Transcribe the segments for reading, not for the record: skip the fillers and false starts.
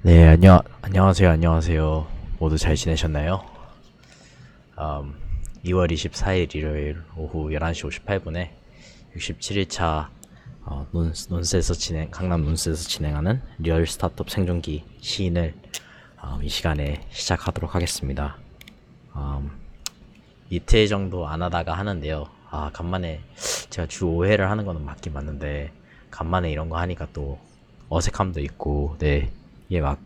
네, 안녕하세요. 모두 잘 지내셨나요? 2월 24일 일요일 오후 11시 58분에 67일차 강남 논스에서 진행하는 리얼 스타트업 생존기 시인을 이 시간에 시작하도록 하겠습니다. 이틀 정도 안 하다가 하는데요. 간만에 제가 주 5회를 하는 거는 맞긴 맞는데, 간만에 이런 거 하니까 또 어색함도 있고, 네, 이게 막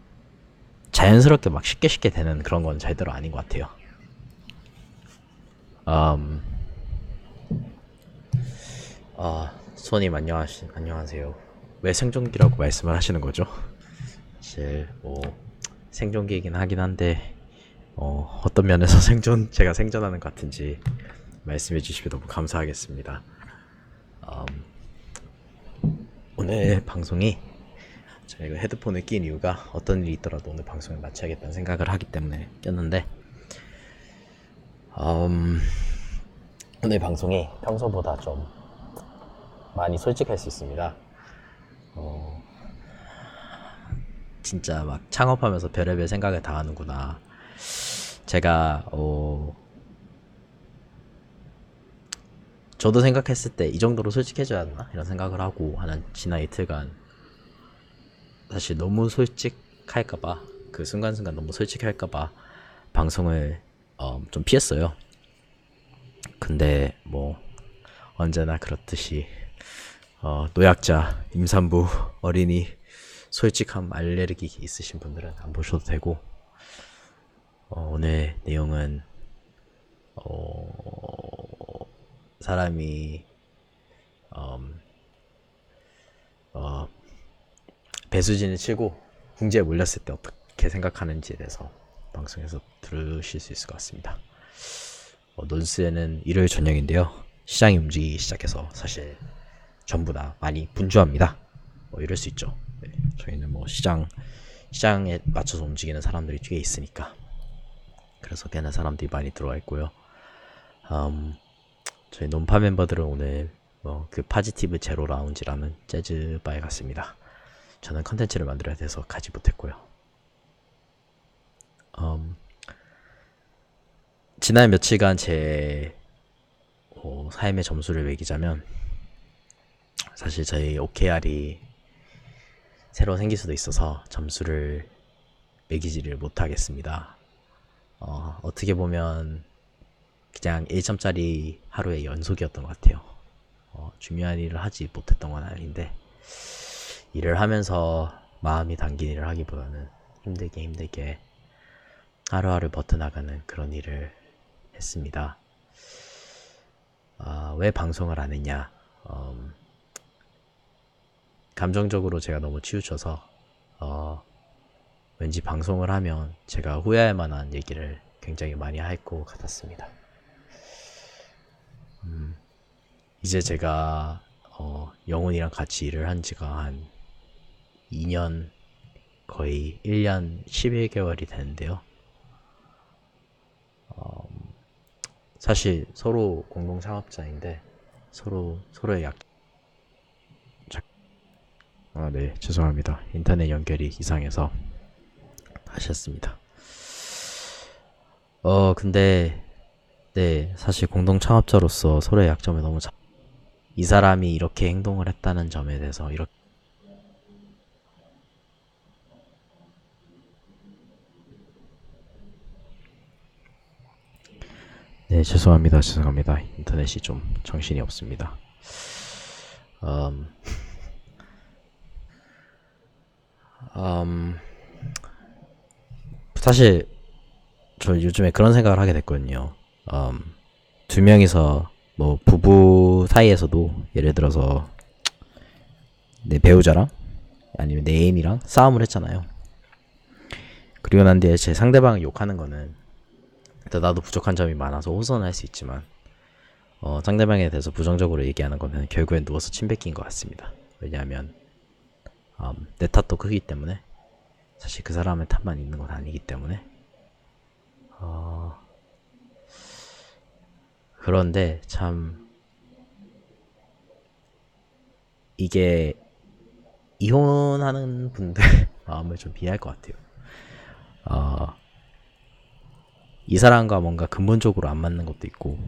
자연스럽게 막 쉽게 되는 그런 건 절대로 아닌 것 같아요. 음, 손님 안녕하세요. 왜 생존기라고 말씀을 하시는 거죠? 사실 뭐 생존기이긴 하긴 한데 어떤 면에서 제가 생존하는 것 같은지 말씀해 주시면 너무 감사하겠습니다. 오늘 방송이 저희가 헤드폰을 낀 이유가 어떤 일이 있더라도 오늘 방송을 마쳐야겠다는 생각을 하기 때문에 꼈는데, 오늘 방송이 평소보다 좀 많이 솔직할 수 있습니다. 진짜 막 창업하면서 별의별 생각을 다 하는구나. 제가 저도 생각했을 때 이 정도로 솔직해져야 하나 이런 생각을 하고 하는 지난 이틀간, 사실 너무 솔직할까봐, 그 순간순간 너무 솔직할까봐 방송을 좀 피했어요. 근데 뭐 언제나 그렇듯이 노약자, 임산부, 어린이, 솔직함 알레르기 있으신 분들은 안 보셔도 되고, 오늘 내용은 사람이 배수진을 치고 궁지에 몰렸을 때 어떻게 생각하는지에 대해서 방송에서 들으실 수 있을 것 같습니다. 논스에는 일요일 저녁인데요. 시장이 움직이기 시작해서 사실 전부 다 많이 분주합니다. 이럴 수 있죠. 네, 저희는 뭐 시장에 맞춰서 움직이는 사람들이 뒤에 있으니까. 그래서 꽤나 사람들이 많이 들어와 있고요. 저희 논파 멤버들은 오늘 그 파지티브 제로 라운지라는 재즈 바에 갔습니다. 저는 컨텐츠를 만들어야 돼서 가지 못했고요. 지난 며칠간 제 삶의 점수를 매기자면, 사실 저희 OKR이 새로 생길 수도 있어서 점수를 매기지를 못하겠습니다. 어떻게 보면 그냥 1점짜리 하루의 연속이었던 것 같아요. 중요한 일을 하지 못했던 건 아닌데, 일을 하면서 마음이 담긴 일을 하기보다는 힘들게 하루하루 버텨나가는 그런 일을 했습니다. 왜 방송을 안 했냐? 감정적으로 제가 너무 치우쳐서 왠지 방송을 하면 제가 후회할 만한 얘기를 굉장히 많이 할 것 같았습니다. 이제 제가 영훈이랑 같이 일을 한 지가 한 2년, 거의 1년 11개월이 되는데요. 사실 서로 공동 창업자인데 서로의 네, 죄송합니다. 인터넷 연결이 이상해서 다시 했습니다. 근데 네, 사실 공동 창업자로서 서로의 약점을 너무 이 사람이 이렇게 행동을 했다는 점에 대해서 이렇게, 네, 죄송합니다. 인터넷이 좀 정신이 없습니다. 음, 사실 저 요즘에 그런 생각을 하게 됐거든요. 두 명이서 뭐 부부 사이에서도 예를 들어서 내 배우자랑 아니면 내 애인이랑 싸움을 했잖아요. 그리고 난 뒤에 제 상대방을 욕하는 거는, 일단 나도 부족한 점이 많아서 호소는 할 수 있지만 상대방에 대해서 부정적으로 얘기하는 거는 결국엔 누워서 침 뱉기인 것 같습니다. 왜냐하면 내 탓도 크기 때문에, 사실 그 사람의 탓만 있는 건 아니기 때문에. 그런데 참 이게 이혼하는 분들 마음을 좀 이해할 것 같아요. 이 사람과 뭔가 근본적으로 안 맞는 것도 있고,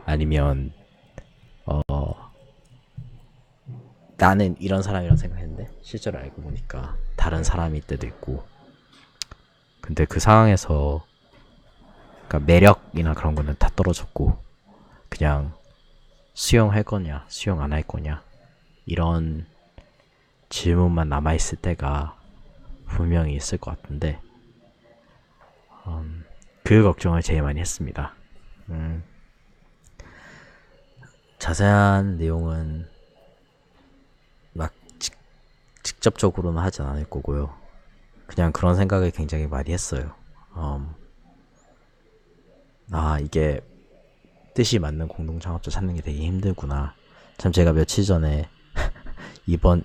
아니면 나는 이런 사람이라고 생각했는데 실제로 알고 보니까 다른 사람일 때도 있고. 근데 그 상황에서 그러니까 매력이나 그런 거는 다 떨어졌고 그냥 수용할 거냐 수용 안 할 거냐 이런 질문만 남아있을 때가 분명히 있을 것 같은데, 그 걱정을 제일 많이 했습니다. 자세한 내용은 막 직접적으로는 하진 않을 거고요. 그냥 그런 생각을 굉장히 많이 했어요. 이게 뜻이 맞는 공동창업자 찾는 게 되게 힘들구나. 참 제가 며칠 전에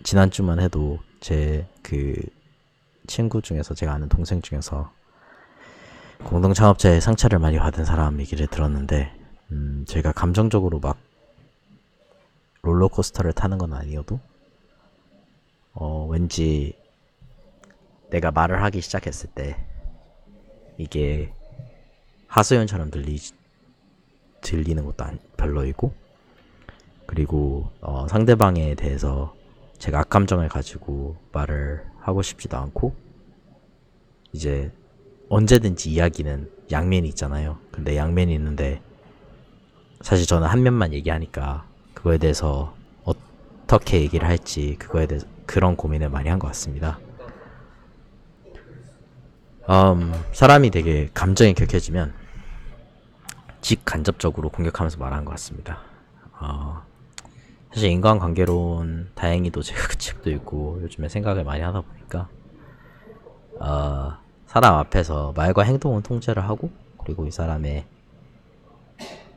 지난주만 해도 제 그 친구 중에서, 제가 아는 동생 중에서 공동창업자의 상처를 많이 받은 사람 얘기를 들었는데, 제가 감정적으로 막 롤러코스터를 타는 건 아니어도 왠지 내가 말을 하기 시작했을 때 이게 하소연처럼 들리는 것도 별로이고, 그리고 상대방에 대해서 제가 악감정을 가지고 말을 하고 싶지도 않고, 이제 언제든지 이야기는 양면이 있잖아요. 근데 양면이 있는데 사실 저는 한 면만 얘기하니까 그거에 대해서 어떻게 얘기를 할지, 그거에 대해서 그런 고민을 많이 한 것 같습니다. 사람이 되게 감정이 격해지면 직간접적으로 공격하면서 말하는 것 같습니다. 사실 인간관계론 다행히도 제가 그 책도 읽고 요즘에 생각을 많이 하다 보니까 사람 앞에서 말과 행동은 통제를 하고, 그리고 이 사람의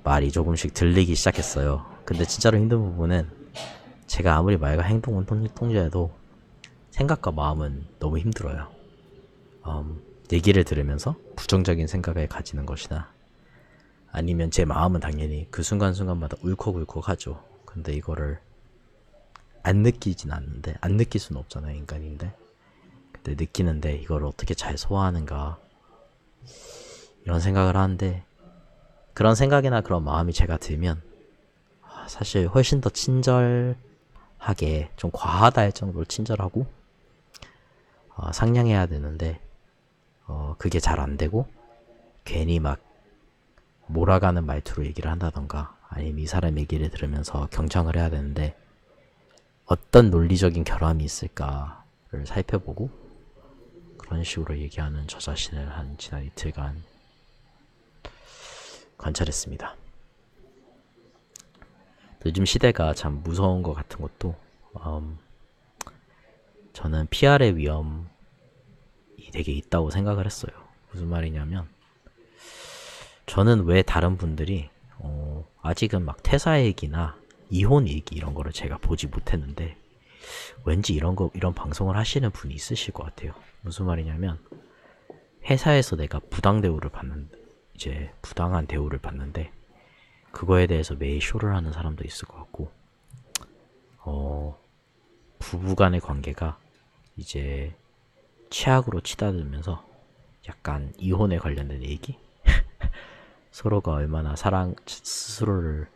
말이 조금씩 들리기 시작했어요. 근데 진짜로 힘든 부분은 제가 아무리 말과 행동은 통제해도 생각과 마음은 너무 힘들어요. 얘기를 들으면서 부정적인 생각을 가지는 것이나, 아니면 제 마음은 당연히 그 순간순간마다 울컥울컥 하죠. 근데 이거를 안 느끼진 않는데, 안 느낄 수는 없잖아요, 인간인데. 근데 느끼는데 이걸 어떻게 잘 소화하는가, 이런 생각을 하는데, 그런 생각이나 그런 마음이 제가 들면 사실 훨씬 더 친절하게, 좀 과하다 할 정도로 친절하고 상냥해야 되는데 그게 잘 안 되고, 괜히 막 몰아가는 말투로 얘기를 한다던가, 아니면 이 사람 얘기를 들으면서 경청을 해야 되는데 어떤 논리적인 결함이 있을까를 살펴보고 그런 식으로 얘기하는 저 자신을 한 지난 이틀간 관찰했습니다. 요즘 시대가 참 무서운 것 같은 것도, 저는 PR의 위험이 되게 있다고 생각을 했어요. 무슨 말이냐면, 저는 왜 다른 분들이 아직은 막 퇴사 얘기나 이혼 얘기 이런 거를 제가 보지 못했는데, 왠지 이런 방송을 하시는 분이 있으실 것 같아요. 무슨 말이냐면, 회사에서 내가 부당한 대우를 받는데 그거에 대해서 매일 쇼를 하는 사람도 있을 것 같고, 부부간의 관계가 이제 최악으로 치닫으면서 약간 이혼에 관련된 얘기? 서로가 얼마나 스스로를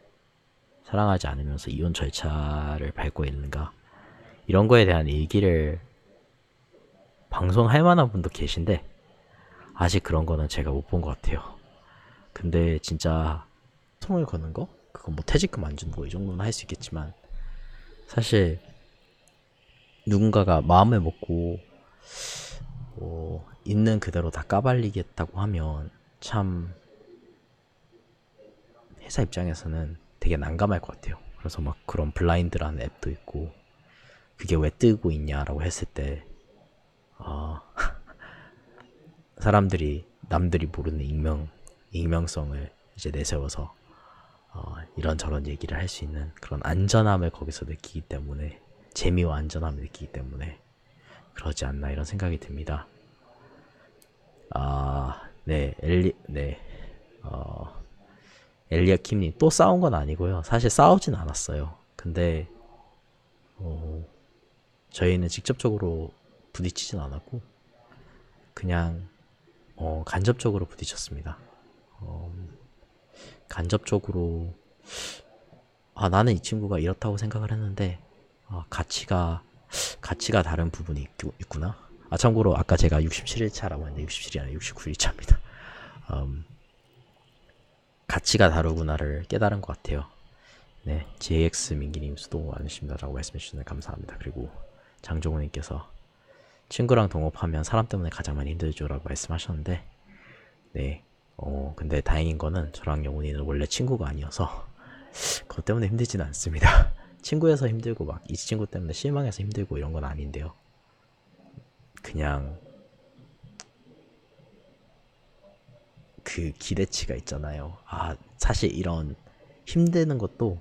사랑하지 않으면서 이혼 절차를 밟고 있는가, 이런 거에 대한 얘기를 방송할 만한 분도 계신데 아직 그런 거는 제가 못 본 것 같아요. 근데 진짜 통을 거는 거? 그건 뭐 퇴직금 안 주는 거 이 정도는 할 수 있겠지만, 사실 누군가가 마음을 먹고 있는 그대로 다 까발리겠다고 하면 참 회사 입장에서는 되게 난감할 것 같아요. 그래서 막 그런 블라인드라는 앱도 있고, 그게 왜 뜨고 있냐라고 했을 때 남들이 모르는 익명성을 이제 내세워서 이런저런 얘기를 할 수 있는 그런 안전함을 거기서 느끼기 때문에, 재미와 안전함을 느끼기 때문에 그러지 않나, 이런 생각이 듭니다. 엘리아킴님 또 싸운 건 아니고요. 사실 싸우진 않았어요. 근데 저희는 직접적으로 부딪히진 않았고 그냥 간접적으로 부딪혔습니다. 간접적으로 나는 이 친구가 이렇다고 생각을 했는데 가치가 다른 부분이 있구나. 참고로 아까 제가 67일차라고 했는데 67이 아니라 69일차입니다. 가치가 다르구나를 깨달은 것 같아요. 네, JX 민기님 수도 많으십니다라고 말씀해 주셔서 감사합니다. 그리고 장종훈님께서 친구랑 동업하면 사람 때문에 가장 많이 힘들죠라고 말씀하셨는데, 네, 근데 다행인 거는 저랑 영훈이는 원래 친구가 아니어서 그것 때문에 힘들지는 않습니다. 친구여서 힘들고 막 이 친구 때문에 실망해서 힘들고 이런 건 아닌데요. 그냥 그 기대치가 있잖아요. 사실 이런 힘드는 것도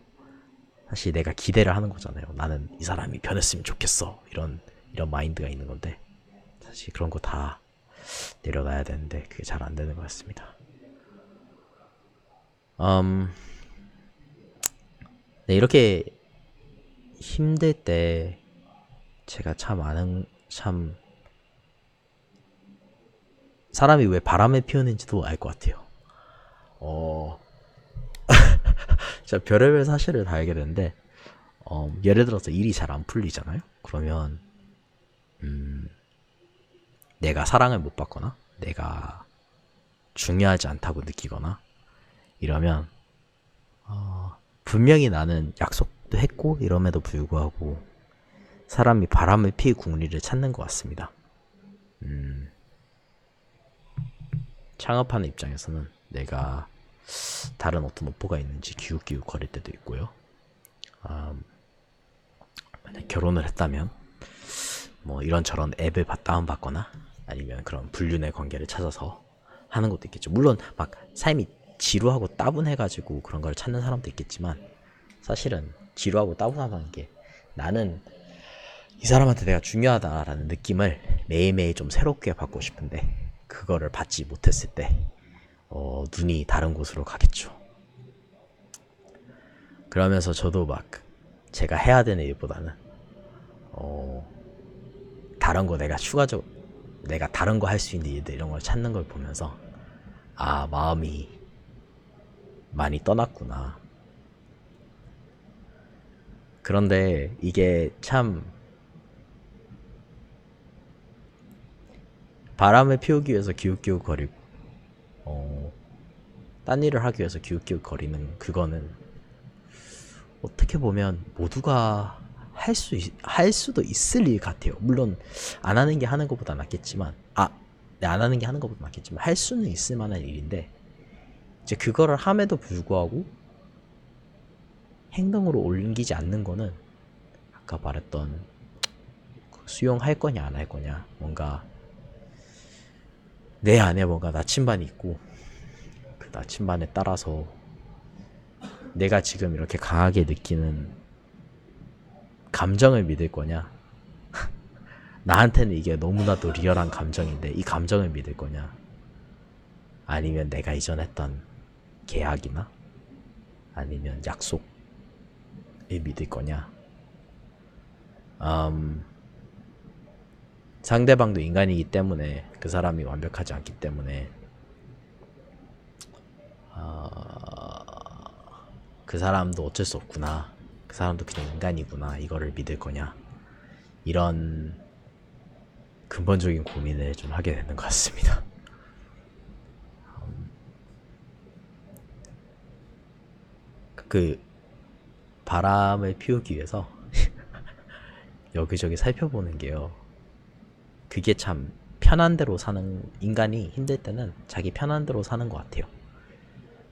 사실 내가 기대를 하는 거잖아요. 나는 이 사람이 변했으면 좋겠어. 이런 마인드가 있는 건데 사실 그런 거 다 내려놔야 되는데 그게 잘 안 되는 것 같습니다. 네, 이렇게 힘들 때 제가 참 사람이 왜 바람을 피우는지도 알 것 같아요. 진짜 별의별 사실을 다 알게 되는데 예를 들어서 일이 잘 안 풀리잖아요. 그러면 내가 사랑을 못 받거나 내가 중요하지 않다고 느끼거나 이러면 분명히 나는 약속도 했고 이럼에도 불구하고 사람이 바람을 피울 궁리를 찾는 것 같습니다. 창업하는 입장에서는 내가 다른 어떤 오퍼가 있는지 기웃기웃 거릴 때도 있고요. 만약 결혼을 했다면 뭐 이런저런 앱을 다운받거나 아니면 그런 불륜의 관계를 찾아서 하는 것도 있겠죠. 물론 막 삶이 지루하고 따분해가지고 그런 걸 찾는 사람도 있겠지만 사실은 지루하고 따분하다는 게 나는 이 사람한테 내가 중요하다라는 느낌을 매일매일 좀 새롭게 받고 싶은데 그거를 받지 못했을 때 눈이 다른 곳으로 가겠죠. 그러면서 저도 막 제가 해야 되는 일보다는 다른 거 내가 다른 거 할 수 있는 일들 이런 걸 찾는 걸 보면서 마음이 많이 떠났구나. 그런데 이게 참 바람을 피우기 위해서 기웃기웃거리고 딴 일을 하기 위해서 기웃기웃거리는 그거는 어떻게 보면 모두가 할 수도 있을 일 같아요. 물론 안 하는 게 하는 것보다 낫겠지만 안 하는 게 하는 것보다 낫겠지만 할 수는 있을 만한 일인데 이제 그거를 함에도 불구하고 행동으로 옮기지 않는 거는 아까 말했던 수용할 거냐 안 할 거냐 뭔가 내 안에 뭔가 나침반이 있고 그 나침반에 따라서 내가 지금 이렇게 강하게 느끼는 감정을 믿을 거냐 나한테는 이게 너무나도 리얼한 감정인데 이 감정을 믿을 거냐 아니면 내가 이전 했던 계약이나 아니면 약속을 믿을 거냐 상대방도 인간이기 때문에 그 사람이 완벽하지 않기 때문에 그 사람도 어쩔 수 없구나 그 사람도 그냥 인간이구나 이거를 믿을 거냐 이런 근본적인 고민을 좀 하게 되는 것 같습니다. 그 바람을 피우기 위해서 여기저기 살펴보는 게요. 그게 참 편한 대로 사는 인간이 힘들 때는 자기 편한 대로 사는 것 같아요.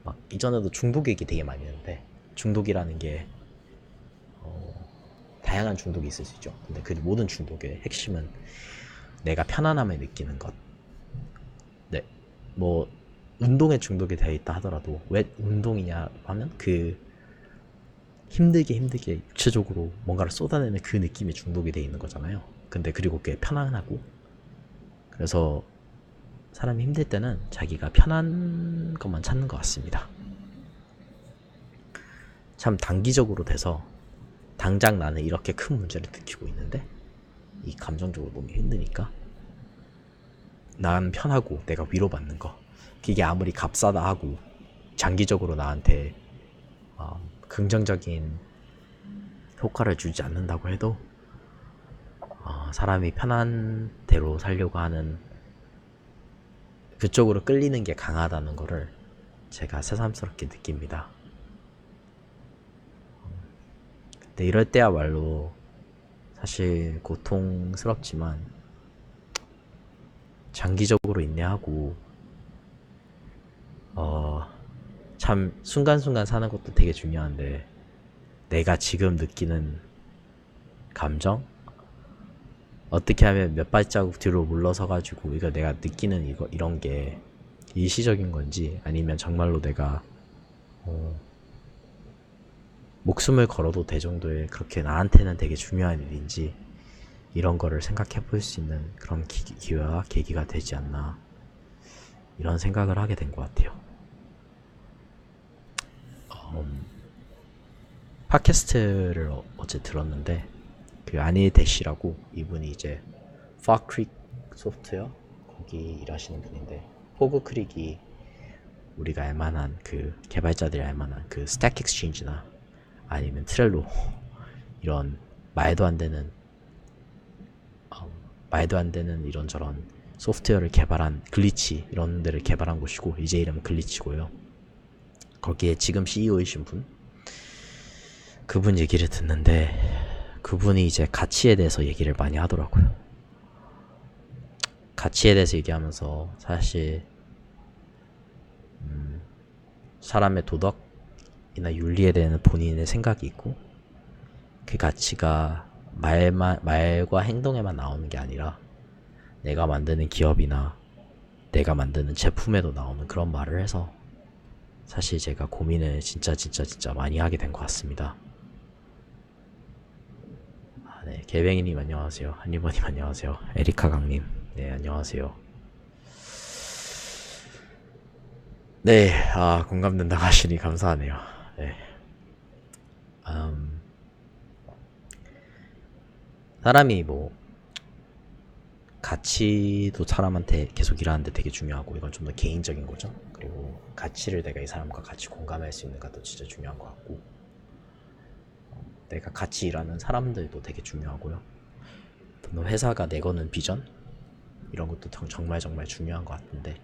막 이전에도 중독 얘기 되게 많이 했는데 중독이라는 게 다양한 중독이 있을 수 있죠. 근데 그 모든 중독의 핵심은 내가 편안함을 느끼는 것. 네, 뭐 운동에 중독이 되어 있다 하더라도 왜 운동이냐 하면 그 힘들게 육체적으로 뭔가를 쏟아내는 그 느낌에 중독이 되어 있는 거잖아요. 근데 그리고 꽤 편안하고 그래서 사람이 힘들 때는 자기가 편한 것만 찾는 것 같습니다. 참 단기적으로 돼서 당장 나는 이렇게 큰 문제를 느끼고 있는데 이 감정적으로 너무 힘드니까 난 편하고 내가 위로받는 거, 이게 아무리 값싸다 하고 장기적으로 나한테 긍정적인 효과를 주지 않는다고 해도 사람이 편한 대로 살려고 하는 그쪽으로 끌리는 게 강하다는 거를 제가 새삼스럽게 느낍니다. 근데 이럴 때야말로 사실 고통스럽지만 장기적으로 인내하고 참 순간순간 사는 것도 되게 중요한데, 내가 지금 느끼는 감정, 어떻게 하면 몇 발자국 뒤로 물러서가지고 이거 내가 느끼는 이런 게 일시적인 건지, 아니면 정말로 내가 목숨을 걸어도 될 정도의 그렇게 나한테는 되게 중요한 일인지, 이런 거를 생각해 볼 수 있는 그런 기회와 계기가 되지 않나, 이런 생각을 하게 된 것 같아요. 팟캐스트를 어제 들었는데, 그 아닐 대시라고, 이분이 이제 파크릭 소프트웨어 거기 일하시는 분인데, 호그 크릭이 우리가 알만한 그 개발자들이 알만한 그 스택 엑스체인지나 아니면 트렐로, 이런 말도 안 되는 이런저런 소프트웨어를 개발한 글리치, 이런 데를 개발한 곳이고, 이제 이름은 글리치고요. 거기에 지금 CEO이신 분, 그분 얘기를 듣는데, 그분이 이제 가치에 대해서 얘기를 많이 하더라고요. 가치에 대해서 얘기하면서 사실 사람의 도덕이나 윤리에 대한 본인의 생각이 있고, 그 가치가 말과 행동에만 나오는 게 아니라 내가 만드는 기업이나 내가 만드는 제품에도 나오는 그런 말을 해서, 사실 제가 고민을 진짜 많이 하게 된 것 같습니다. 네, 개뱅이님 안녕하세요. 한리버님 안녕하세요. 에리카 강님, 네, 안녕하세요. 네, 공감된다고 하시니 감사하네요. 네. 사람이 뭐 가치도 사람한테 계속 일하는데 되게 중요하고, 이건 좀 더 개인적인 거죠. 그리고 가치를 내가 이 사람과 같이 공감할 수 있는가도 진짜 중요한 것 같고, 내가 같이 일하는 사람들도 되게 중요하고요. 회사가 내거는 비전, 이런 것도 정말 중요한 것 같은데,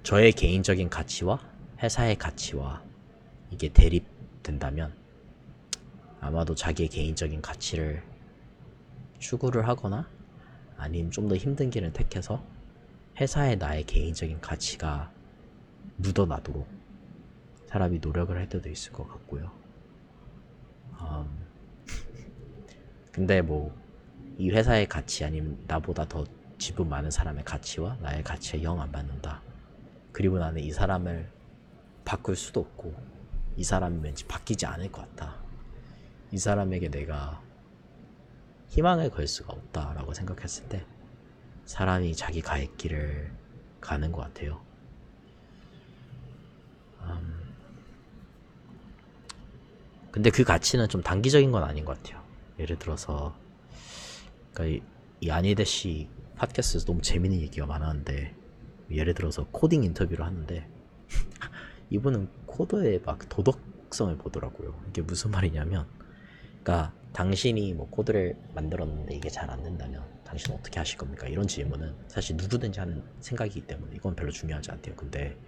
저의 개인적인 가치와 회사의 가치와 이게 대립된다면 아마도 자기의 개인적인 가치를 추구를 하거나, 아니면 좀 더 힘든 길을 택해서 회사에 나의 개인적인 가치가 묻어나도록 사람이 노력을 할 때도 있을 것 같고요. 근데 뭐 이 회사의 가치, 아니면 나보다 더 지분 많은 사람의 가치와 나의 가치가 영 안 맞는다, 그리고 나는 이 사람을 바꿀 수도 없고 이 사람이 왠지 바뀌지 않을 것 같다, 이 사람에게 내가 희망을 걸 수가 없다라고 생각했을 때 사람이 자기 가의 길을 가는 것 같아요. 근데 그 가치는 좀 단기적인 건 아닌 것 같아요. 예를 들어서 그러니까 이 아니데 씨 팟캐스트에서 너무 재밌는 얘기가 많았는데, 예를 들어서 코딩 인터뷰를 하는데 이분은 코드의 막 도덕성을 보더라고요. 이게 무슨 말이냐면, 그러니까 당신이 뭐 코드를 만들었는데 이게 잘 안 된다면 당신은 어떻게 하실 겁니까? 이런 질문은 사실 누구든지 하는 생각이기 때문에 이건 별로 중요하지 않대요. 근데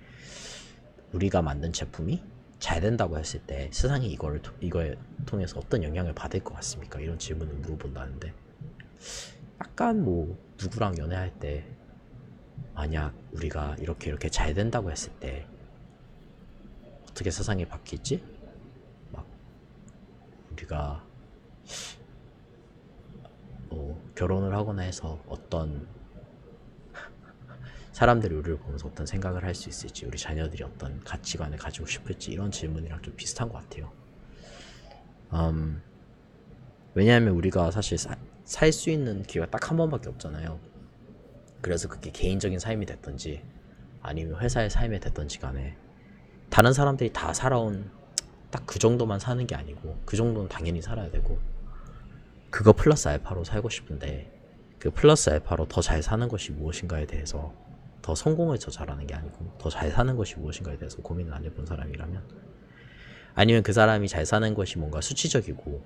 우리가 만든 제품이 잘 된다고 했을 때 세상이 이거에 통해서 어떤 영향을 받을 것 같습니까? 이런 질문을 물어본다는데, 약간 뭐 누구랑 연애할 때 만약 우리가 이렇게 잘 된다고 했을 때 어떻게 세상이 바뀔지, 막 우리가 결혼을 하거나 해서 어떤 사람들이 우리를 보면서 어떤 생각을 할 수 있을지, 우리 자녀들이 어떤 가치관을 가지고 싶을지, 이런 질문이랑 좀 비슷한 것 같아요. 왜냐하면 우리가 사실 살 수 있는 기회가 딱 한 번밖에 없잖아요. 그래서 그게 개인적인 삶이 됐든지 아니면 회사의 삶이 됐든지 간에, 다른 사람들이 다 살아온 딱 그 정도만 사는 게 아니고, 그 정도는 당연히 살아야 되고, 그거 플러스 알파로 살고 싶은데 그 플러스 알파로 더 잘 사는 것이 무엇인가에 대해서 더 성공을 더 잘하는 게 아니고 더 잘 사는 것이 무엇인가에 대해서 고민을 안 해본 사람이라면 아니면 그 사람이 잘 사는 것이 뭔가 수치적이고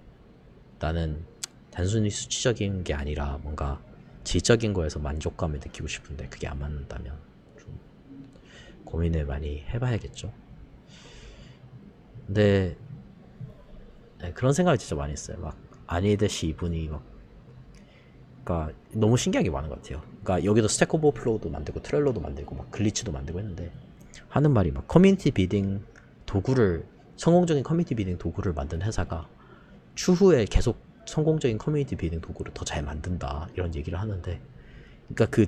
나는 단순히 수치적인 게 아니라 뭔가 질적인 거에서 만족감을 느끼고 싶은데 그게 안 맞는다면 좀 고민을 많이 해봐야겠죠. 근데 네, 그런 생각을 진짜 많이 했어요. 막 아니듯이 이분이 막 그러니까 너무 신기한 게 많은 것 같아요. 그러니까 여기도 스택 오버플로우도 만들고 트렐로도 만들고 막 글리치도 만들고 했는데 하는 말이 막 커뮤니티 비딩 도구를 성공적인 커뮤니티 비딩 도구를 만든 회사가 추후에 계속 성공적인 커뮤니티 비딩 도구를 더 잘 만든다 이런 얘기를 하는데 그러니까 그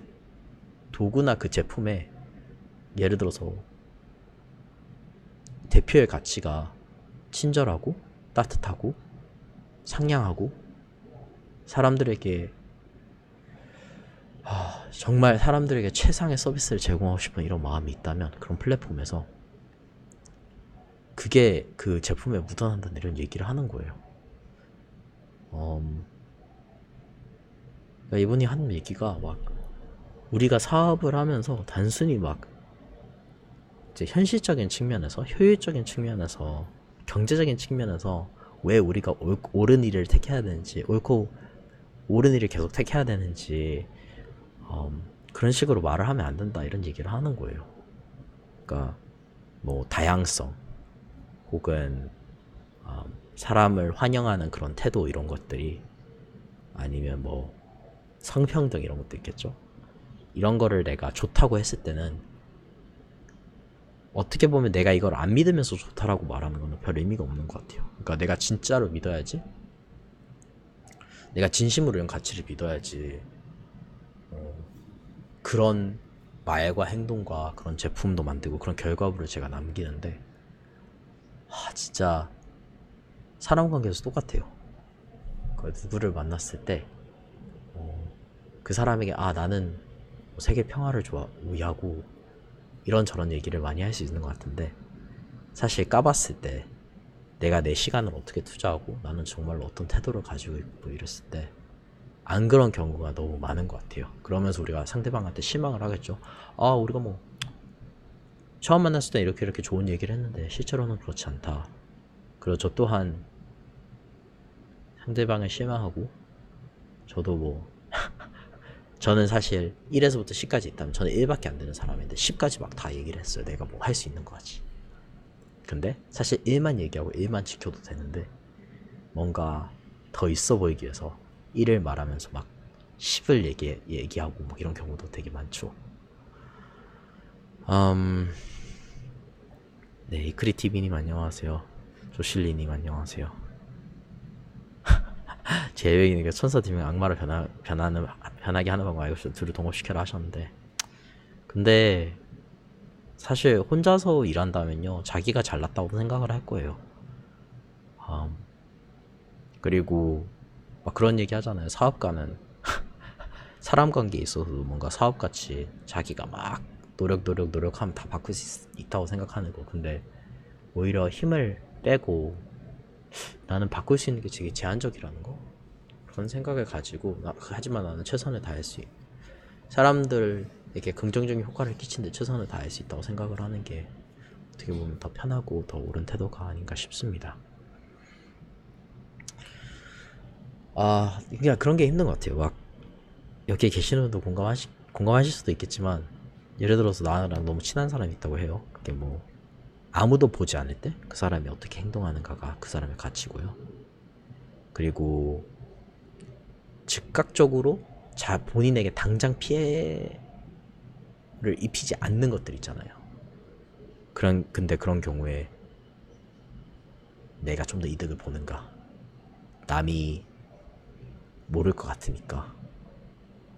도구나 그 제품에 예를 들어서 대표의 가치가 친절하고 따뜻하고 상냥하고 사람들에게 정말 사람들에게 최상의 서비스를 제공하고 싶은 이런 마음이 있다면 그런 플랫폼에서 그게 그 제품에 묻어난다는 이런 얘기를 하는 거예요. 그러니까 이분이 하는 얘기가 막 우리가 사업을 하면서 단순히 막 이제 현실적인 측면에서 효율적인 측면에서 경제적인 측면에서 왜 우리가 옳은 일을 택해야 되는지 옳고 옳은 일을 계속 택해야 되는지 그런 식으로 말을 하면 안 된다 이런 얘기를 하는 거예요. 그러니까 뭐 다양성 혹은 사람을 환영하는 그런 태도 이런 것들이 아니면 뭐 성평등 이런 것도 있겠죠. 이런 거를 내가 좋다고 했을 때는 어떻게 보면 내가 이걸 안 믿으면서 좋다라고 말하는 거는 별 의미가 없는 것 같아요. 그러니까 내가 진짜로 믿어야지 내가 진심으로 이런 가치를 믿어야지 그런 말과 행동과 그런 제품도 만들고 그런 결과물을 제가 남기는데 진짜 사람 관계에서 똑같아요. 누구를 만났을 때 그 사람에게 나는 세계 평화를 위하고 이런저런 얘기를 많이 할 수 있는 것 같은데 사실 까봤을 때 내가 내 시간을 어떻게 투자하고 나는 정말로 어떤 태도를 가지고 있고 이랬을 때 안 그런 경우가 너무 많은 것 같아요. 그러면서 우리가 상대방한테 실망을 하겠죠. 우리가 뭐 처음 만났을 때 이렇게 좋은 얘기를 했는데 실제로는 그렇지 않다. 그리고 저 또한 상대방을 실망하고 저도 뭐 저는 사실 1에서부터 10까지 있다면 저는 1밖에 안 되는 사람인데 10까지 막 다 얘기를 했어요. 내가 뭐 할 수 있는 거지. 근데 사실 1만 얘기하고 1만 지켜도 되는데 뭔가 더 있어 보이기 위해서 1을 말하면서 막 10을 얘기하고 뭐 이런 경우도 되게 많죠. 네, 이크리티비님 안녕하세요. 조실리님 안녕하세요. 제 여행이니까 천사 팀명 악마로 변하게 하는 방법 알고 둘을 동업시켜라 하셨는데 근데 사실 혼자서 일한다면요 자기가 잘났다고 생각을 할 거예요. 그리고 막 그런 얘기 하잖아요. 사업가는 사람 관계에 있어서도 뭔가 사업같이 자기가 막 노력하면 다 바꿀 수 있다고 생각하는 거. 근데 오히려 힘을 빼고 나는 바꿀 수 있는 게 되게 제한적이라는 거. 그런 생각을 가지고 하지만 나는 최선을 다할 수 사람들에게 긍정적인 효과를 끼치는데 최선을 다할 수 있다고 생각을 하는 게 어떻게 보면 더 편하고 더 옳은 태도가 아닌가 싶습니다. 그냥 그런 게 힘든 것 같아요. 막 여기에 계시는 분도 공감하실 수도 있겠지만 예를 들어서 나랑 너무 친한 사람이 있다고 해요. 그게 뭐 아무도 보지 않을 때 그 사람이 어떻게 행동하는가가 그 사람의 가치고요. 그리고 즉각적으로 본인에게 당장 피해를 입히지 않는 것들 있잖아요. 근데 그런 경우에 내가 좀 더 이득을 보는가, 남이 모를 것 같으니까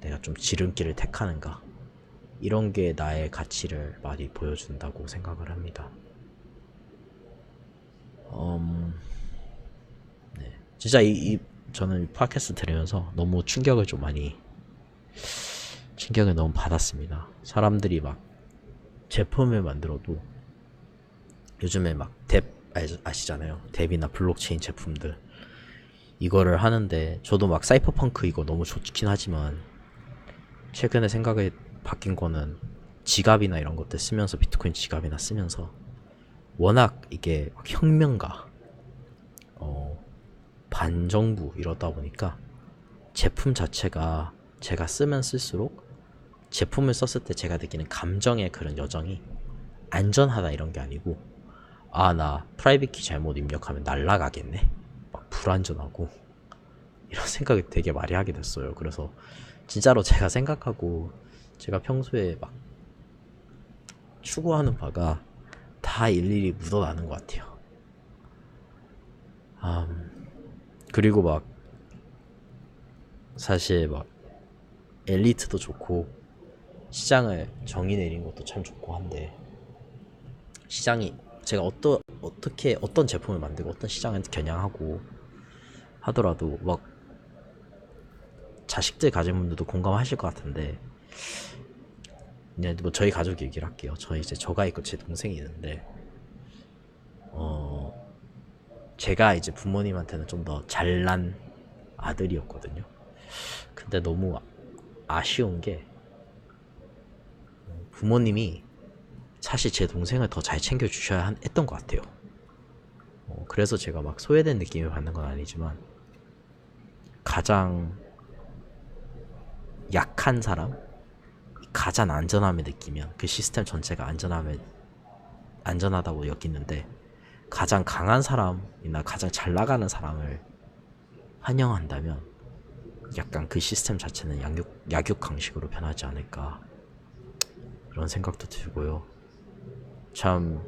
내가 좀 지름길을 택하는가, 이런 게 나의 가치를 많이 보여준다고 생각을 합니다. 네. 진짜 저는 팟캐스트 들으면서 너무 충격을 너무 받았습니다. 사람들이 막 제품을 만들어도 요즘에 막 아시잖아요. 뎁이나 블록체인 제품들 이거를 하는데 저도 막 사이퍼펑크 이거 너무 좋긴 하지만 최근에 생각이 바뀐 거는 지갑이나 이런 것들 쓰면서 비트코인 지갑이나 쓰면서 워낙 이게 혁명가 반정부 이러다 보니까 제품 자체가 제가 쓰면 쓸수록 제품을 썼을 때 제가 느끼는 감정의 그런 여정이 안전하다 이런 게 아니고 아 나 프라이빗 키 잘못 입력하면 날라가겠네 막 불안전하고 이런 생각이 되게 많이 하게 됐어요. 그래서 진짜로 제가 생각하고 제가 평소에 막 추구하는 바가 다 일일이 묻어나는 것 같아요. 그리고 막 사실 막 엘리트도 좋고 시장을 정의 내린 것도 참 좋고 한데 시장이 제가 어떻게 어떤 제품을 만들고 어떤 시장을 겨냥하고 하더라도 막 자식들 가진 분들도 공감하실 것 같은데 그냥 뭐 저희 가족 얘기를 할게요. 저희 이제 저가 있고 제 동생이 있는데 제가 이제 부모님한테는 좀 더 잘난 아들이었거든요. 근데 너무 아쉬운 게 부모님이 사실 제 동생을 더 잘 챙겨주셔야 했던 것 같아요. 그래서 제가 막 소외된 느낌을 받는 건 아니지만 가장 약한 사람, 가장 안전함을 느끼면 그 시스템 전체가 안전하다고 여기는데 가장 강한 사람이나 가장 잘 나가는 사람을 환영한다면 약간 그 시스템 자체는 약육강식으로 변하지 않을까 그런 생각도 들고요. 참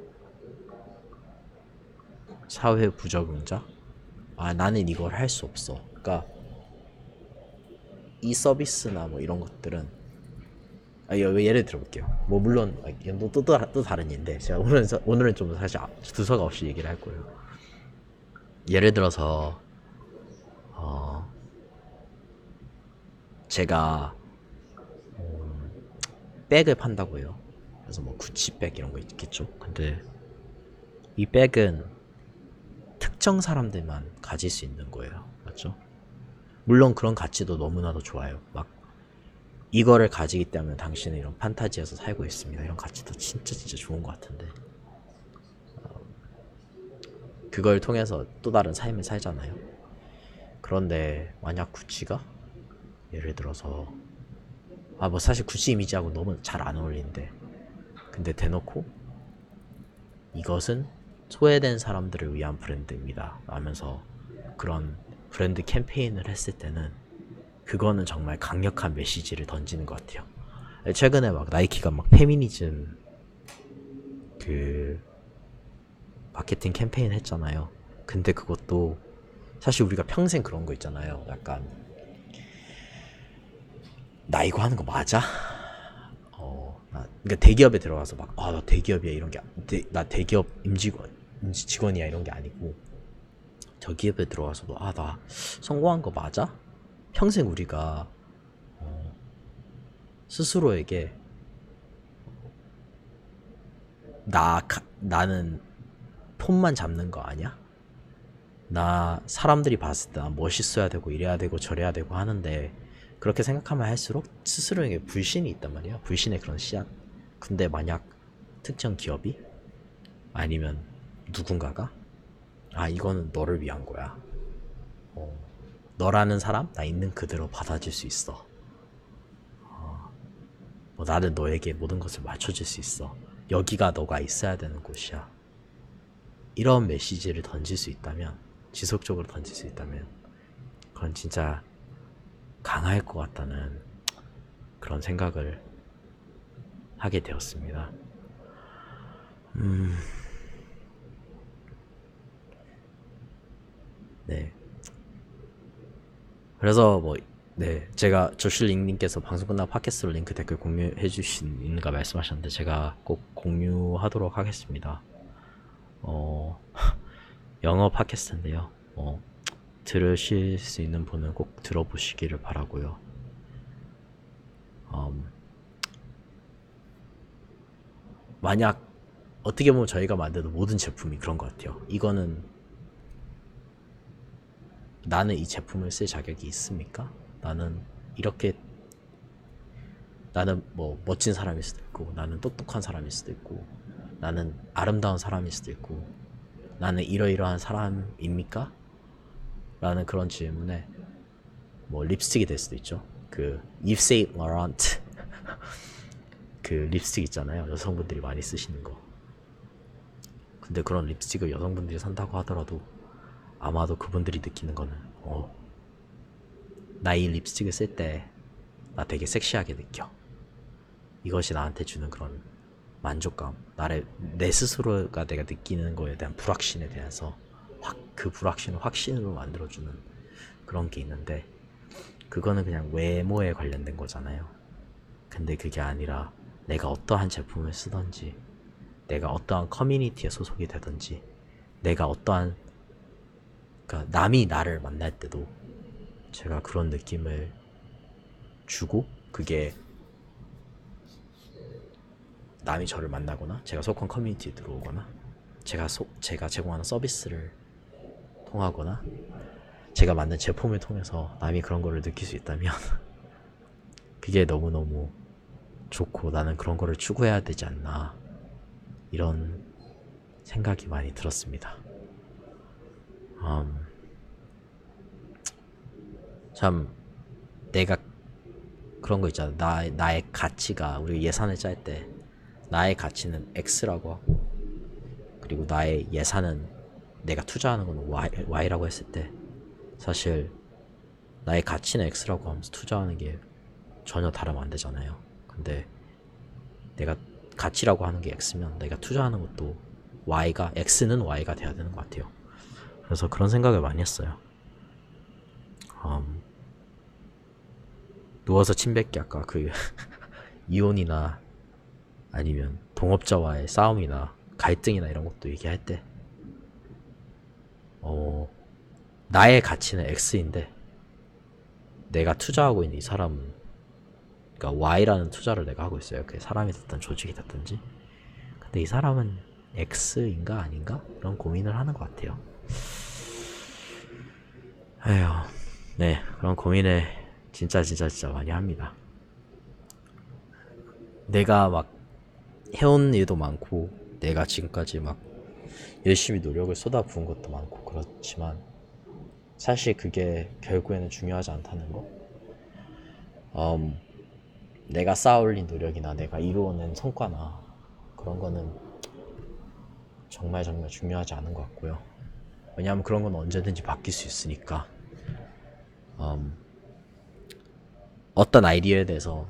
사회 부적응자? 아 나는 이걸 할 수 없어. 그러니까 이 서비스나 뭐 이런 것들은 예를 들어볼게요. 뭐 물론 또 다른 일인데 제가 오늘은 좀 사실 두서가 없이 얘기를 할 거예요. 예를 들어서 제가 백을 판다고 해요. 그래서 뭐 구찌백 이런 거 있겠죠. 근데 이 백은 특정 사람들만 가질 수 있는 거예요. 맞죠? 물론 그런 가치도 너무나도 좋아요. 막 이거를 가지기 때문에 당신은 이런 판타지에서 살고 있습니다. 이런 가치도 진짜 좋은 것 같은데 그걸 통해서 또 다른 삶을 살잖아요. 그런데 만약 구찌가 예를 들어서 뭐 사실 구찌 이미지하고 너무 잘 안 어울리는데 근데 대놓고 이것은 소외된 사람들을 위한 브랜드입니다 하면서 그런 브랜드 캠페인을 했을 때는 그거는 정말 강력한 메시지를 던지는 것 같아요. 최근에 막 나이키가 막 페미니즘 그 마케팅 캠페인 했잖아요. 근데 그것도 사실 우리가 평생 그런 거 있잖아요. 약간 나 이거 하는 거 맞아? 그러니까 대기업에 들어가서 막 나 대기업이야 이런 게 나 대기업 임지 직원이야 이런 게 아니고 저 기업에 들어가서도 나 성공한 거 맞아? 평생 우리가 스스로에게 나는 폰만 잡는 거 아니야? 나 사람들이 봤을 때 나 멋있어야 되고 이래야 되고 저래야 되고 하는데 그렇게 생각하면 할수록 스스로에게 불신이 있단 말이야. 불신의 그런 씨앗. 근데 만약 특정 기업이 아니면 누군가가 이거는 너를 위한 거야. 너라는 사람 나 있는 그대로 받아줄 수 있어. 나는 너에게 모든 것을 맞춰줄 수 있어. 여기가 너가 있어야 되는 곳이야. 이런 메시지를 던질 수 있다면 지속적으로 던질 수 있다면 그건 진짜 강할 것 같다는 그런 생각을 하게 되었습니다. 네. 그래서 제가 조슐링님께서 방송 끝나고 팟캐스트로 링크 댓글 공유해 주신가 말씀하셨는데 제가 꼭 공유하도록 하겠습니다. 영어 팟캐스트인데요. 들으실 수 있는 분은 꼭 들어보시기를 바라고요. 만약 어떻게 보면 저희가 만드는 모든 제품이 그런 것 같아요. 이거는 나는 이 제품을 쓸 자격이 있습니까? 나는 이렇게 나는 뭐 멋진 사람일 수도 있고 나는 똑똑한 사람일 수도 있고 나는 아름다운 사람일 수도 있고 나는 이러이러한 사람입니까? 라는 그런 질문에 뭐 립스틱이 될 수도 있죠. 그 Yves Saint Laurent 그 립스틱 있잖아요. 여성분들이 많이 쓰시는 거. 근데 그런 립스틱을 여성분들이 산다고 하더라도 아마도 그분들이 느끼는 거는 나 이 립스틱을 쓸 때 나 되게 섹시하게 느껴. 이것이 나한테 주는 그런 만족감, 내 스스로가 내가 느끼는 거에 대한 불확신에 대해서 그 불확신을 확신으로 만들어주는 그런 게 있는데 그거는 그냥 외모에 관련된 거잖아요. 근데 그게 아니라 내가 어떠한 제품을 쓰던지 내가 어떠한 커뮤니티에 소속이 되든지 내가 어떠한 그러니까 남이 나를 만날 때도 제가 그런 느낌을 주고 그게 남이 저를 만나거나 제가 속한 커뮤니티에 들어오거나 제가 제공하는 서비스를 통하거나 제가 만든 제품을 통해서 남이 그런 거를 느낄 수 있다면 그게 너무너무 좋고 나는 그런 거를 추구해야 되지 않나 이런 생각이 많이 들었습니다. 참 내가 그런 거 있잖아. 나의 가치가 우리 예산을 짤 때 나의 가치는 X라고 하고 그리고 나의 예산은 내가 투자하는 건 Y라고 했을 때 사실 나의 가치는 X라고 하면서 투자하는 게 전혀 다르면 안 되잖아요. 근데 내가 가치라고 하는 게 X면 내가 투자하는 것도 X는 Y가 돼야 되는 것 같아요. 그래서 그런 생각을 많이 했어요. 누워서 침 뱉기 아까 그 이혼이나 아니면 동업자와의 싸움이나 갈등이나 이런 것도 얘기할 때 나의 가치는 X인데 내가 투자하고 있는 이 사람은 그러니까 Y라는 투자를 내가 하고 있어요. 그게 사람이 됐든 조직이 됐든지 근데 이 사람은 X인가 아닌가? 이런 고민을 하는 것 같아요. 에휴, 네 그런 고민을 진짜 많이 합니다. 내가 막 해온 일도 많고 내가 지금까지 막 열심히 노력을 쏟아부은 것도 많고 그렇지만 사실 그게 결국에는 중요하지 않다는 거. 내가 쌓아올린 노력이나 내가 이루어낸 성과나 그런 거는 정말 중요하지 않은 것 같고요. 왜냐하면 그런 건 언제든지 바뀔 수 있으니까 어떤 아이디어에 대해서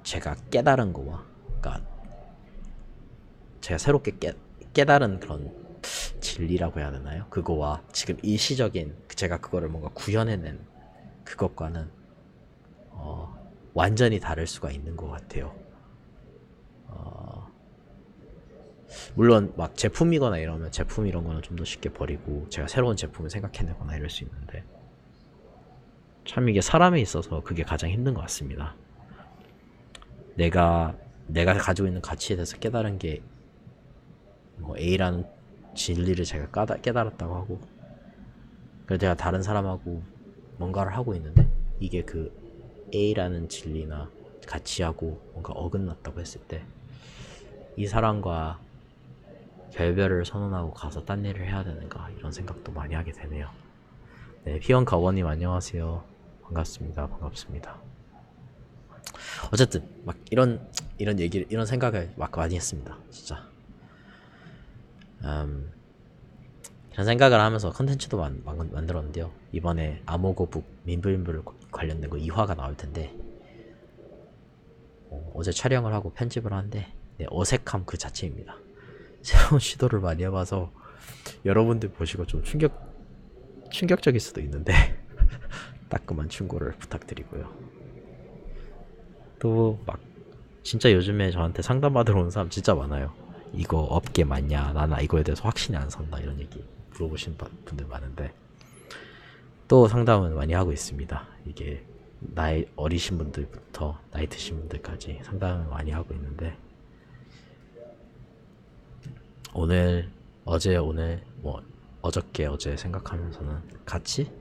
제가 깨달은 거와 그러니까 제가 새롭게 깨달은 그런 진리라고 해야 되나요? 그거와 지금 일시적인 제가 그거를 뭔가 구현해낸 그것과는 완전히 다를 수가 있는 것 같아요. 물론 막 제품이거나 이러면 제품 이런 거는 좀 더 쉽게 버리고 제가 새로운 제품을 생각해내거나 이럴 수 있는데 참 이게 사람에 있어서 그게 가장 힘든 것 같습니다. 내가 가지고 있는 가치에 대해서 깨달은 게 뭐 A라는 진리를 제가 깨달았다고 하고 그래서 제가 다른 사람하고 뭔가를 하고 있는데 이게 그 A라는 진리나 가치하고 뭔가 어긋났다고 했을 때 이 사람과 결별을 선언하고 가서 딴 일을 해야 되는가 이런 생각도 많이 하게 되네요. 네, 피원가원님 안녕하세요. 반갑습니다. 어쨌든 막 이런 얘기를 이런 생각을 막 많이 했습니다. 진짜. 이런 생각을 하면서 컨텐츠도 만들었는데요. 이번에 아모거북 민블민블 관련된 거 2화가 나올 텐데 어제 촬영을 하고 편집을 하는데 네, 어색함 그 자체입니다. 새로운 시도를 많이 해봐서 여러분들 보시고 좀 충격적일 수도 있는데 따끔한 충고를 부탁드리고요. 또 막 진짜 요즘에 저한테 상담받으러 오는 사람 진짜 많아요. 이거 업계 맞냐? 나는 이거에 대해서 확신이 안 선다 이런 얘기 물어보시는 분들 많은데 또 상담은 많이 하고 있습니다. 이게 나이 어리신 분들부터 나이 드신 분들까지 상담을 많이 하고 있는데 어제 생각하면서는 가치?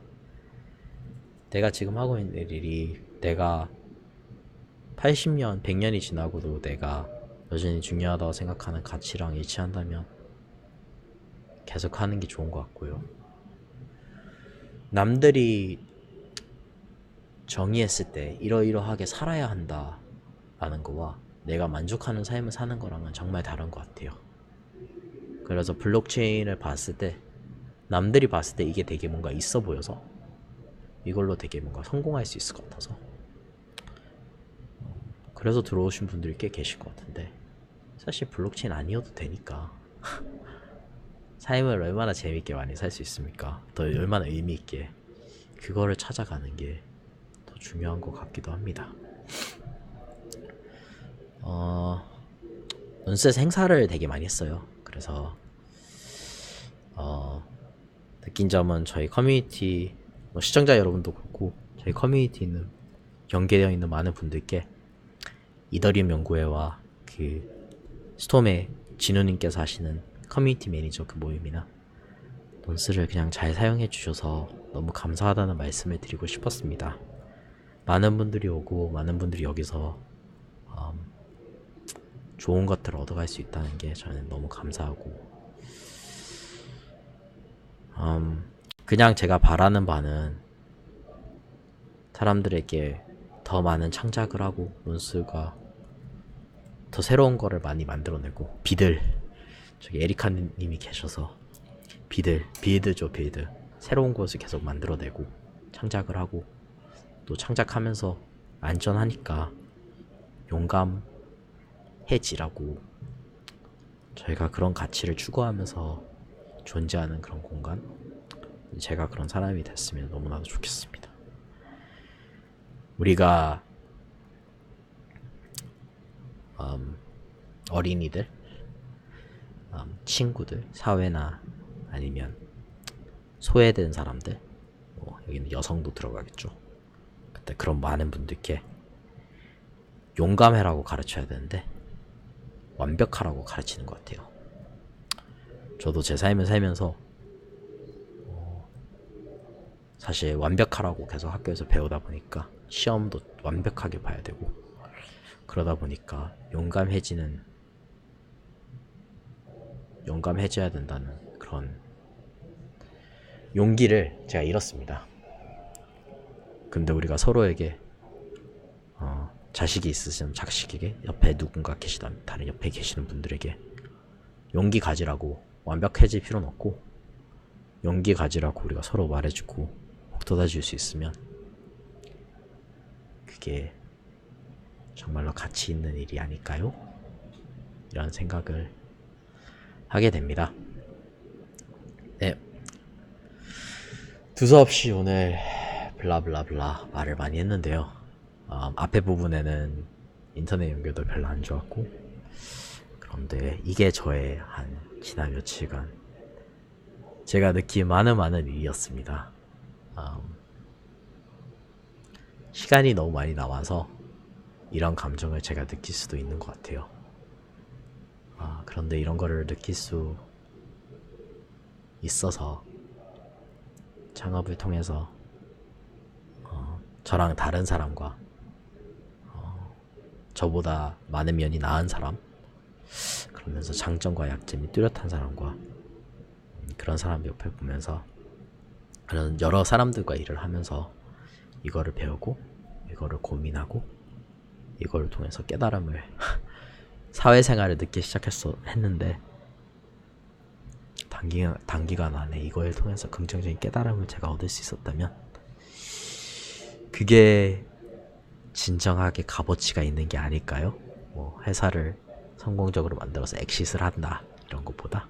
내가 지금 하고 있는 일이 내가 80년, 100년이 지나고도 내가 여전히 중요하다고 생각하는 가치랑 일치한다면 계속 하는 게 좋은 것 같고요. 남들이 정의했을 때 이러이러하게 살아야 한다 라는 거와 내가 만족하는 삶을 사는 거랑은 정말 다른 것 같아요. 그래서 블록체인을 봤을 때 남들이 봤을 때 이게 되게 뭔가 있어 보여서 이걸로 되게 뭔가 성공할 수 있을 것 같아서 그래서 들어오신 분들이 꽤 계실 것 같은데 사실 블록체인 아니어도 되니까 삶을 얼마나 재밌게 많이 살 수 있습니까? 더 얼마나 의미 있게 그거를 찾아가는 게 더 중요한 것 같기도 합니다. 논스에서 행사를 되게 많이 했어요. 그래서 느낀 점은 저희 커뮤니티 시청자 여러분도 그렇고 저희 커뮤니티는 연계되어 있는 많은 분들께 이더리움 연구회와 그 스톰의 진우님께서 하시는 커뮤니티 매니저 그 모임이나 논스를 그냥 잘 사용해 주셔서 너무 감사하다는 말씀을 드리고 싶었습니다. 많은 분들이 오고 많은 분들이 여기서 좋은 것들을 얻어갈 수 있다는 게 저는 너무 감사하고 그냥 제가 바라는 바는 사람들에게 더 많은 창작을 하고 논스가 더 새로운 거를 많이 만들어내고 비들 저기 에리카님이 계셔서 빌드죠 빌드 새로운 것을 계속 만들어내고 창작을 하고 또 창작하면서 안전하니까 용감해지라고 저희가 그런 가치를 추구하면서 존재하는 그런 공간 제가 그런 사람이 됐으면 너무나도 좋겠습니다. 우리가 어린이들 친구들 사회나 아니면 소외된 사람들 여기는 여성도 들어가겠죠. 그때 그런 많은 분들께 용감해라고 가르쳐야 되는데 완벽하라고 가르치는 것 같아요. 저도 제 삶을 살면서 사실 완벽하라고 계속 학교에서 배우다 보니까 시험도 완벽하게 봐야 되고 그러다 보니까 용감해져야 된다는 그런 용기를 제가 잃었습니다. 근데 우리가 서로에게 자식이 있으시면 자식에게 옆에 누군가 계시다면 다른 옆에 계시는 분들에게 용기 가지라고 완벽해질 필요는 없고 용기 가지라고 우리가 서로 말해주고 북돋아줄 수 있으면 그게 정말로 가치 있는 일이 아닐까요? 이런 생각을 하게 됩니다. 네, 두서없이 오늘 블라블라블라 말을 많이 했는데요. 앞에 부분에는 인터넷 연결도 별로 안 좋았고 그런데 이게 저의 한 지난 며칠간 제가 느낀 많은 일이었습니다. 시간이 너무 많이 남아서 이런 감정을 제가 느낄 수도 있는 것 같아요. 그런데 이런 거를 느낄 수 있어서 창업을 통해서 저랑 다른 사람과 저보다 많은 면이 나은 사람 그러면서 장점과 약점이 뚜렷한 사람과 그런 사람 옆에 보면서 그런 여러 사람들과 일을 하면서 이거를 배우고 이거를 고민하고 이거를 통해서 깨달음을 사회생활을 늦게 했는데 단기간 안에 이거를 통해서 긍정적인 깨달음을 제가 얻을 수 있었다면 그게 진정하게 값어치가 있는 게 아닐까요? 회사를 성공적으로 만들어서 엑싯을 한다 이런 것보다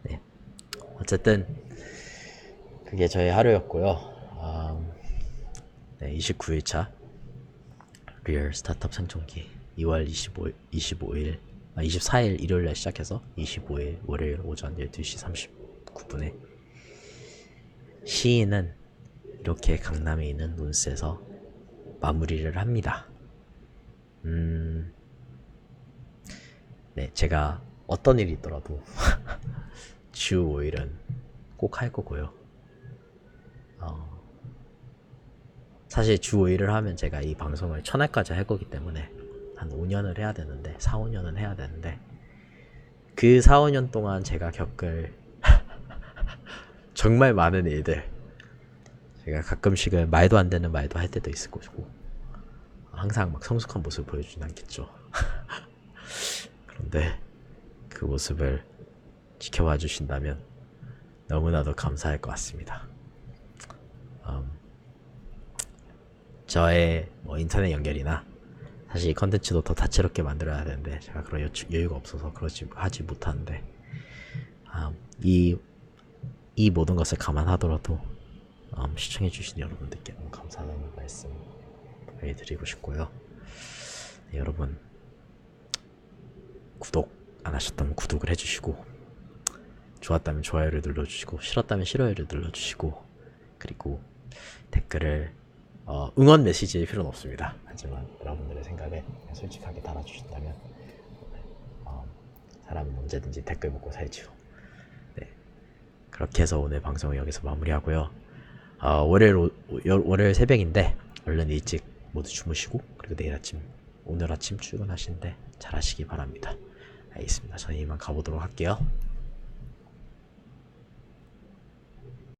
네. 어쨌든 그게 저의 하루였고요. 네, 29일차 리얼 스타트업 생존기 2월 24일 일요일에 시작해서 25일 월요일 오전 12시 39분에 시인은 이렇게 강남에 있는 논스에서 마무리를 합니다. 네, 제가 어떤 일이 있더라도 주 5일은 꼭 할 거고요. 사실 주 5일을 하면 제가 이 방송을 1000회까지 할 거기 때문에 한 5년을 해야 되는데 4, 5년은 해야 되는데 그 4, 5년 동안 제가 겪을 정말 많은 일들, 제가 가끔씩은 말도 안 되는 말도 할 때도 있을 것이고 항상 막 성숙한 모습을 보여주진 않겠죠. 그런데 그 모습을 지켜봐 주신다면 너무나도 감사할 것 같습니다. 저의 뭐 인터넷 연결이나 사실 이 컨텐츠도 더 다채롭게 만들어야 되는데 제가 그런 여유가 없어서 하지 못하는데 이 모든 것을 감안하더라도 시청해주신 여러분들께 너무 감사하다는 말씀 드리고 싶고요. 네, 여러분 구독 안 하셨다면 구독을 해주시고 좋았다면 좋아요를 눌러주시고 싫었다면 싫어요를 눌러주시고 그리고 댓글을 응원 메시지일 필요는 없습니다. 하지만 여러분들의 생각을 솔직하게 달아주신다면 사람은 언제든지 댓글 먹고 살죠. 네, 그렇게 해서 오늘 방송을 여기서 마무리하고요. 월요일 새벽인데 얼른 일찍 모두 주무시고 그리고 오늘 아침 출근하시는데 잘 하시기 바랍니다. 알겠습니다. 저는 이만 가보도록 할게요.